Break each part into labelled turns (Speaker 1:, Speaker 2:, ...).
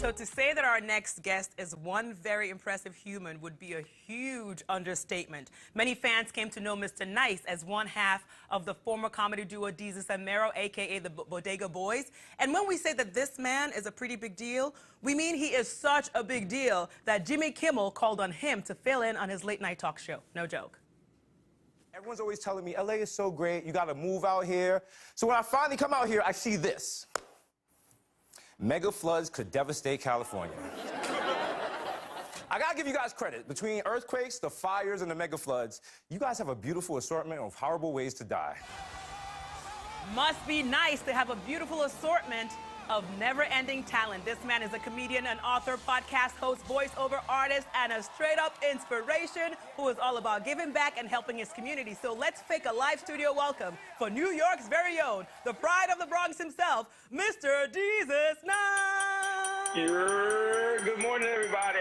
Speaker 1: So to say that our next guest is one very impressive human would be a huge understatement. Many fans came to know Mr. Nice as one half of the former comedy duo Desus and Mero, a.k.a. the Bodega Boys. And when we say that this man is a pretty big deal, we mean he is such a big deal that Jimmy Kimmel called on him to fill in on his late-night talk show. No joke.
Speaker 2: Everyone's always telling me, LA is so great, you gotta move out here. So when I finally come out here, I see this. Mega floods could devastate California. I gotta give you guys credit. Between earthquakes, the fires, and the mega floods, you guys have a beautiful assortment of horrible ways to die.
Speaker 1: Must be nice to have a beautiful assortment of never-ending talent. This man is a comedian, an author, podcast host, voiceover artist, and a straight-up inspiration who is all about giving back and helping his community. So let's fake a live studio welcome for New York's very own, the pride of the Bronx himself, Mr. Desus Nice.
Speaker 3: Good morning, everybody.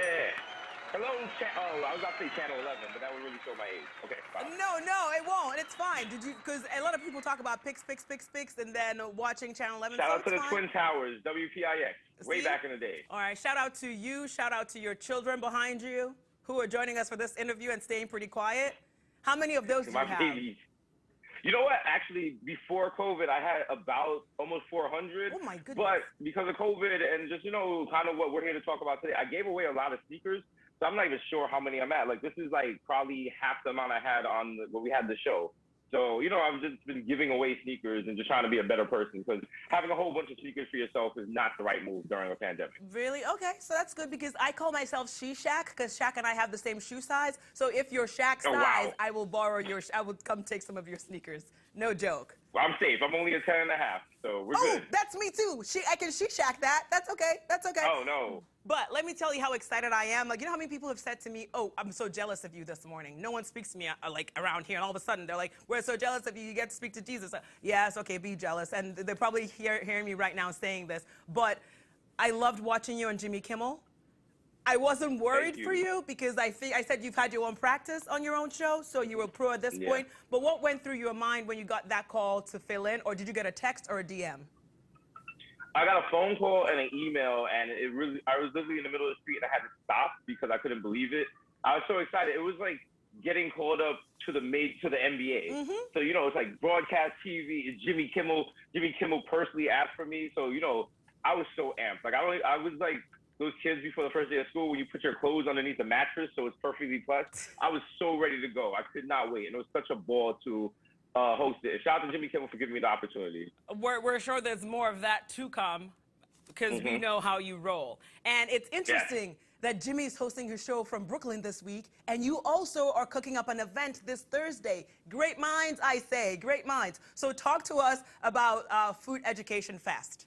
Speaker 3: Hello, oh, I was about to say Channel 11, but that would really show my age. Okay, fine.
Speaker 1: No, it won't. It's fine. Did you? Because a lot of people talk about pics, and then watching Channel 11.
Speaker 3: Shout out to the Twin Towers, WPIX, way back in the day.
Speaker 1: All right, shout out to you. Shout out to your children behind you who are joining us for this interview and staying pretty quiet. How many of those do you have?
Speaker 3: Babies. You know what? Actually, before COVID, I had about almost 400.
Speaker 1: Oh, my goodness.
Speaker 3: But because of COVID and just, kind of what we're here to talk about today, I gave away a lot of sneakers. So I'm not even sure how many I'm at. Like, this is like probably half the amount I had on when we had the show. So, I've just been giving away sneakers and just trying to be a better person, because having a whole bunch of sneakers for yourself is not the right move during a pandemic.
Speaker 1: Really? Okay, so that's good, because I call myself She Shaq, because Shaq and I have the same shoe size. So if you're Shaq size,
Speaker 3: wow.
Speaker 1: I will borrow I will come take some of your sneakers. No joke.
Speaker 3: Well, I'm safe. I'm only a 10 and a half, so we're good.
Speaker 1: Oh, that's me too. I can She Shaq that. That's okay. That's okay.
Speaker 3: Oh, no.
Speaker 1: But let me tell you how excited I am. Like, you know how many people have said to me, oh, I'm so jealous of you this morning. No one speaks to me like around here. And all of a sudden, they're like, we're so jealous of you. You get to speak to Jesus. Yes, okay, be jealous. And they're probably hearing me right now saying this. But I loved watching you on Jimmy Kimmel. I wasn't worried for you because I said you've had your own practice on your own show, so you were pro at this point. But what went through your mind when you got that call to fill in? Or did you get a text or a DM?
Speaker 3: I got a phone call and an email, and I was literally in the middle of the street, and I had to stop because I couldn't believe it. I was so excited. It was like getting called up to the NBA.
Speaker 1: Mm-hmm.
Speaker 3: So, it's like broadcast TV. Jimmy Kimmel personally asked for me. So, I was so amped. Like, I was like those kids before the first day of school when you put your clothes underneath the mattress so it's perfectly plush. I was so ready to go. I could not wait. And it was such a ball to host it. Shout out to Jimmy Kimmel for giving me the opportunity.
Speaker 1: We're sure there's more of that to come, because we know how you roll. And it's interesting that Jimmy's hosting his show from Brooklyn this week, and you also are cooking up an event this Thursday. Great minds, I say, great minds. So talk to us about Food Education Fest.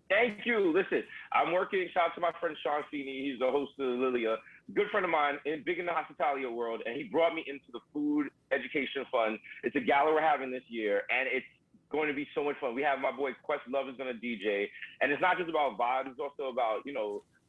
Speaker 3: Thank you. Listen, I'm working. Shout out to my friend Sean Feeney. He's the host of Lilia. Good friend of mine, big in the hospitality world, and he brought me into the Food Education Fund. It's a gala we're having this year, and it's going to be so much fun. We have my boy Questlove is going to DJ, and it's not just about vibes. It's also about,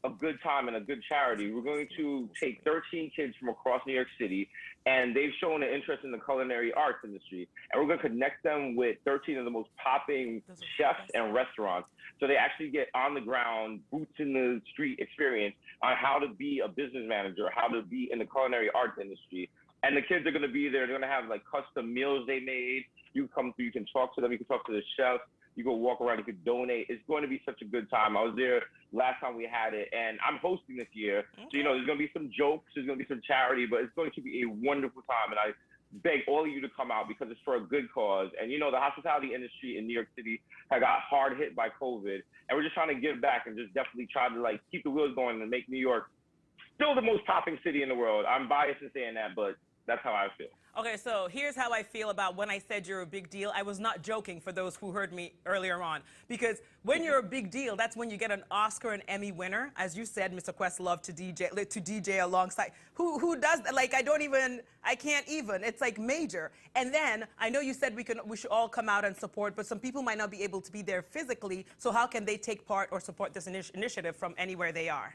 Speaker 3: a good time and a good charity. We're going to take 13 kids from across New York City, and they've shown an interest in the culinary arts industry. And we're going to connect them with 13 of the most popping chefs and restaurants. So they actually get on the ground, boots in the street experience on how to be a business manager, how to be in the culinary arts industry. And the kids are going to be there. They're going to have like custom meals they made. You come through, you can talk to them, you can talk to the chefs. You go walk around, you could donate. It's going to be such a good time. I was there last time we had it, and I'm hosting this year. Okay. So, there's going to be some jokes, there's going to be some charity, but it's going to be a wonderful time. And I beg all of you to come out because it's for a good cause. And, the hospitality industry in New York City had got hard hit by COVID. And we're just trying to give back and just definitely try to, keep the wheels going and make New York still the most popping city in the world. I'm biased in saying that, but that's how I feel.
Speaker 1: Okay, so here's how I feel about when I said you're a big deal. I was not joking, for those who heard me earlier on. Because when you're a big deal, that's when you get an Oscar and Emmy winner. As you said, Mr. Questlove to DJ alongside. Who does that? Like, I can't even. It's like major. And then, I know you said we should all come out and support, but some people might not be able to be there physically. So how can they take part or support this initiative from anywhere they are?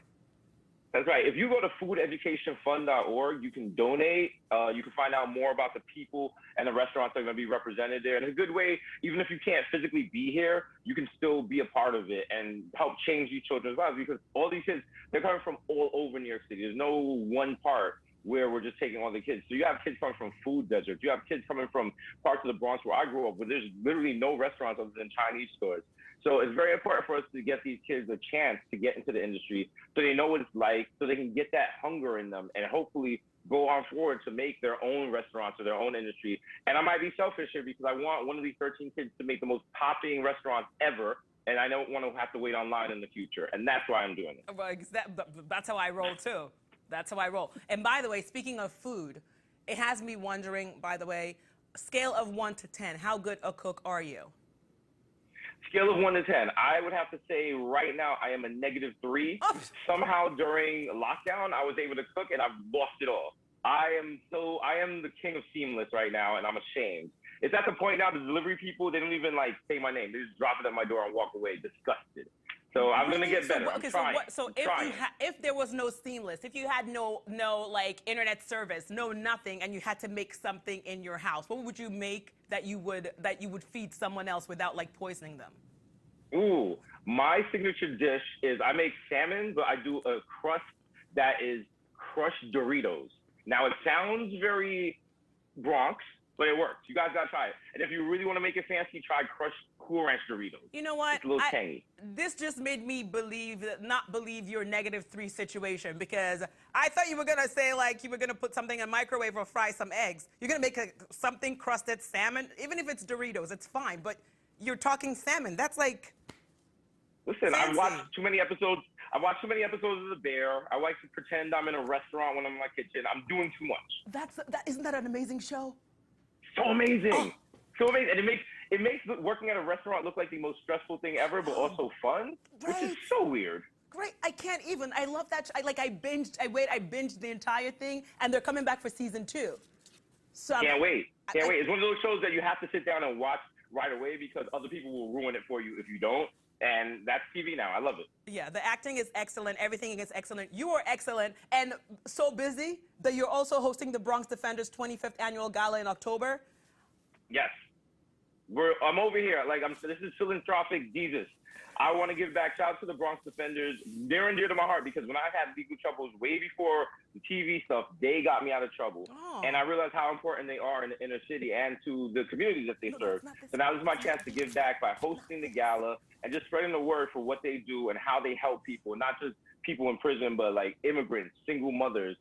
Speaker 3: That's right. If you go to foodeducationfund.org, you can donate. You can find out more about the people and the restaurants that are going to be represented there. And a good way, even if you can't physically be here, you can still be a part of it and help change these children's lives, because all these kids, they're coming from all over New York City. There's no one part where we're just taking all the kids. So you have kids coming from food deserts. You have kids coming from parts of the Bronx where I grew up, where there's literally no restaurants other than Chinese stores. So it's very important for us to get these kids a chance to get into the industry so they know what it's like, so they can get that hunger in them and hopefully go on forward to make their own restaurants or their own industry. And I might be selfish here because I want one of these 13 kids to make the most popping restaurants ever, and I don't want to have to wait online in the future. And that's why I'm doing it.
Speaker 1: Well, that's how I roll, too. That's how I roll. And by the way, speaking of food, it has me wondering, by the way, scale of 1 to 10, how good a cook are you?
Speaker 3: Scale of 1 to 10, I would have to say right now I am a -3.
Speaker 1: Oh.
Speaker 3: Somehow during lockdown, I was able to cook and I've lost it all. I am the king of seamless right now, and I'm ashamed. It's at the point now, the delivery people, they don't even like say my name. They just drop it at my door and walk away, disgusted. So I'm gonna get better. I'm trying.
Speaker 1: So if there was no seamless, if you had no like internet service, no nothing, and you had to make something in your house, what would you make that you would feed someone else without like poisoning them?
Speaker 3: Ooh, my signature dish is I make salmon, but I do a crust that is crushed Doritos. Now it sounds very Bronx, but it works. You guys gotta try it. And if you really want to make it fancy, try crushed Cool Ranch Doritos.
Speaker 1: You know what?
Speaker 3: It's a little tangy.
Speaker 1: This just made me not believe your -3 situation, because I thought you were gonna say like you were gonna put something in a microwave or fry some eggs. You're gonna make something crusted salmon, even if it's Doritos, it's fine. But you're talking salmon. That's like.
Speaker 3: Listen,
Speaker 1: fancy.
Speaker 3: I've watched too many episodes. I've watched too many episodes of The Bear. I like to pretend I'm in a restaurant when I'm in my kitchen. I'm doing too much.
Speaker 1: Isn't that an amazing show?
Speaker 3: So amazing.
Speaker 1: Oh.
Speaker 3: So amazing. And it makes working at a restaurant look like the most stressful thing ever, but also fun, which is so weird.
Speaker 1: Great. I can't even. I love that. I binged the entire thing, and they're coming back for season 2. So
Speaker 3: Can't wait. It's one of those shows that you have to sit down and watch right away, because other people will ruin it for you if you don't. And that's TV now. I love it.
Speaker 1: Yeah, the acting is excellent. Everything is excellent. You are excellent, and so busy that you're also hosting the Bronx Defenders 25th Annual Gala in October.
Speaker 3: Yes. I'm over here. This is philanthropic Jesus. I want to give back. Shout out to the Bronx Defenders. Near and dear to my heart, because when I had legal troubles way before the TV stuff, they got me out of trouble.
Speaker 1: Oh.
Speaker 3: And I realized how important they are in the inner city and to the communities that they serve. So now this is my chance to give back by hosting the gala and just spreading the word for what they do and how they help people, not just people in prison, but like immigrants, single mothers,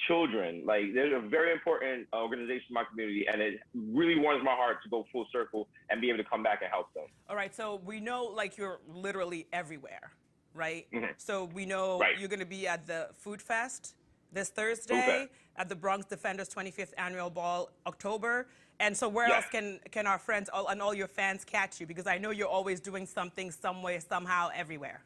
Speaker 3: children. Like, they're a very important organization in my community, and it really warms my heart to go full circle and be able to come back and help them.
Speaker 1: All right, so we know like you're literally everywhere, right?
Speaker 3: Mm-hmm.
Speaker 1: So we know you're going to be at the Food Fest this Thursday, at the Bronx Defenders 25th Annual Ball, October. And so where else can our friends and all your fans catch you? Because I know you're always doing something, some way, somehow, everywhere.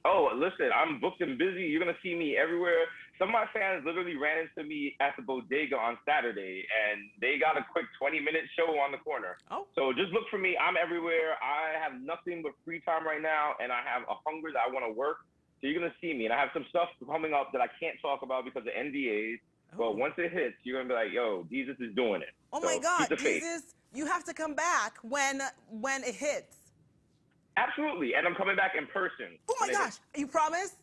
Speaker 3: Oh, listen, I'm booked and busy. You're going to see me everywhere. Some of my fans literally ran into me at the bodega on Saturday, and they got a quick 20-minute show on the corner.
Speaker 1: Oh.
Speaker 3: So just look for me. I'm everywhere. I have nothing but free time right now, and I have a hunger that I want to work. So you're going to see me. And I have some stuff coming up that I can't talk about because of NDAs. But once it hits, you're going to be like, yo, Jesus is doing it.
Speaker 1: Oh, my God, Jesus, you have to come back when it hits.
Speaker 3: Absolutely. And I'm coming back in person.
Speaker 1: Oh, my gosh. You promise?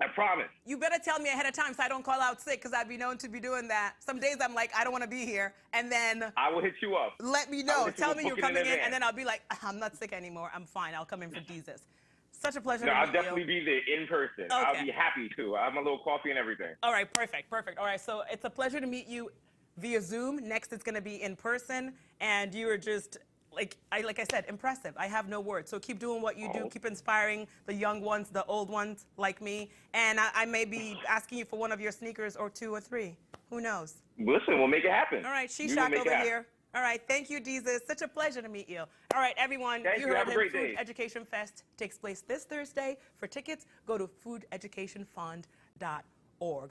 Speaker 3: I promise.
Speaker 1: You better tell me ahead of time so I don't call out sick, because I'd be known to be doing that. Some days I'm like, I don't want to be here. And then
Speaker 3: I will hit you up.
Speaker 1: let me know. Tell me you're coming in, and then I'll be like, I'm not sick anymore. I'm fine. I'll come in for Jesus. Such a pleasure to meet you.
Speaker 3: I'll definitely be there in person.
Speaker 1: Okay.
Speaker 3: I'll be happy to. I have my little coffee and everything.
Speaker 1: All right, perfect. All right, so it's a pleasure to meet you via Zoom. Next, it's going to be in person, and you are just, like I said, impressive. I have no words. So keep doing what you do. Keep inspiring the young ones, the old ones like me, and I may be asking you for one of your sneakers or 2 or 3. Who knows?
Speaker 3: Listen, we'll make it happen.
Speaker 1: All right, Shishak over here. All right, thank you, Jesus. Such a pleasure to meet you. All right, everyone, you heard him. Food Education Fest takes place this Thursday. For tickets, go to foodeducationfund.org.